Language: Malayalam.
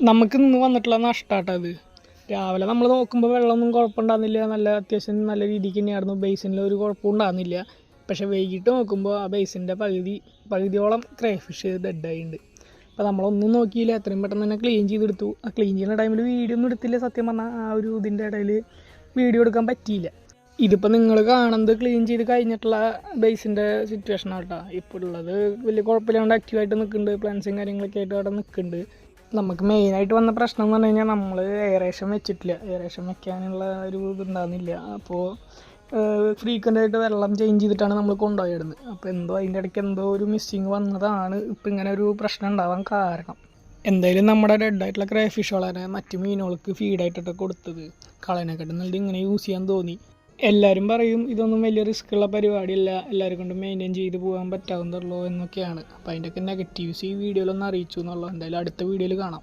നമുക്ക് ഇന്ന് വന്നിട്ടുള്ള നഷ്ടമാട്ടോ അത്. രാവിലെ നമ്മൾ നോക്കുമ്പോൾ വെള്ളമൊന്നും കുഴപ്പമുണ്ടാകുന്നില്ല, നല്ല അത്യാവശ്യം നല്ല രീതിക്ക് തന്നെയായിരുന്നു, ബേസിനിൽ ഒരു കുഴപ്പവും ഉണ്ടാകുന്നില്ല. പക്ഷേ വൈകിട്ട് നോക്കുമ്പോൾ ആ ബേസിൻ്റെ പകുതിയോളം ക്രൈഫിഷ് ഡെഡായിട്ടുണ്ട്. അപ്പോൾ നമ്മളൊന്നും നോക്കിയില്ല, എത്രയും പെട്ടെന്ന് തന്നെ ക്ലീൻ ചെയ്തെടുത്തു. ആ ക്ലീൻ ചെയ്യുന്ന ടൈമിൽ വീഡിയോ ഒന്നും എടുത്തില്ല, സത്യം പറഞ്ഞാൽ ആ ഒരു ഇതിൻ്റെ ഇടയിൽ വീഡിയോ എടുക്കാൻ പറ്റിയില്ല. ഇതിപ്പോൾ നിങ്ങൾ കാണുന്നത് ക്ലീൻ ചെയ്ത് കഴിഞ്ഞിട്ടുള്ള ബേസിൻ്റെ സിറ്റുവേഷനാണ് കേട്ടോ. ഇപ്പോൾ ഉള്ളത് വലിയ കുഴപ്പമില്ലാണ്ട് ആക്റ്റീവായിട്ട് നിൽക്കുന്നുണ്ട്, പ്ലാൻസും കാര്യങ്ങളൊക്കെ ആയിട്ട് അവിടെ നിൽക്കുന്നുണ്ട്. നമുക്ക് മെയിനായിട്ട് വന്ന പ്രശ്നം എന്ന് പറഞ്ഞു കഴിഞ്ഞാൽ നമ്മൾ എയറേഷൻ വെച്ചിട്ടില്ല, എയറേഷൻ വെക്കാനുള്ള ഒരു ഇതുണ്ടാകുന്നില്ല. അപ്പോൾ ഫ്രീക്വൻ്റായിട്ട് വെള്ളം ചേഞ്ച് ചെയ്തിട്ടാണ് നമ്മൾ കൊണ്ടുപോയിടുന്നത്. അപ്പോൾ എന്തോ അതിൻ്റെ ഇടയ്ക്ക് എന്തോ ഒരു മിസ്സിങ് വന്നതാണ് ഇപ്പോൾ ഇങ്ങനെ ഒരു പ്രശ്നം ഉണ്ടാവാൻ കാരണം. എന്തായാലും നമ്മുടെ ഡെഡായിട്ടുള്ള ക്രൈഫിഷ് വളരെ മറ്റു മീനുകൾക്ക് ഫീഡായിട്ടൊക്കെ കൊടുത്തത് കളയനെക്കാട്ടും നല്ലത് ഇങ്ങനെ യൂസ് ചെയ്യാൻ തോന്നി. എല്ലാവരും പറയും ഇതൊന്നും വലിയ റിസ്ക് ഉള്ള പരിപാടിയല്ല, എല്ലാവരും കൊണ്ട് മെയിൻറ്റെയിൻ ചെയ്ത് പോകാൻ പറ്റാവുന്നതുള്ളൂ എന്നൊക്കെയാണ്. അപ്പോൾ അതിൻ്റെയൊക്കെ നെഗറ്റീവ്സ് ഈ വീഡിയോയിലൊന്ന് അറിയിച്ചു എന്നുള്ളൂ. എന്തായാലും അടുത്ത വീഡിയോയിൽ കാണാം.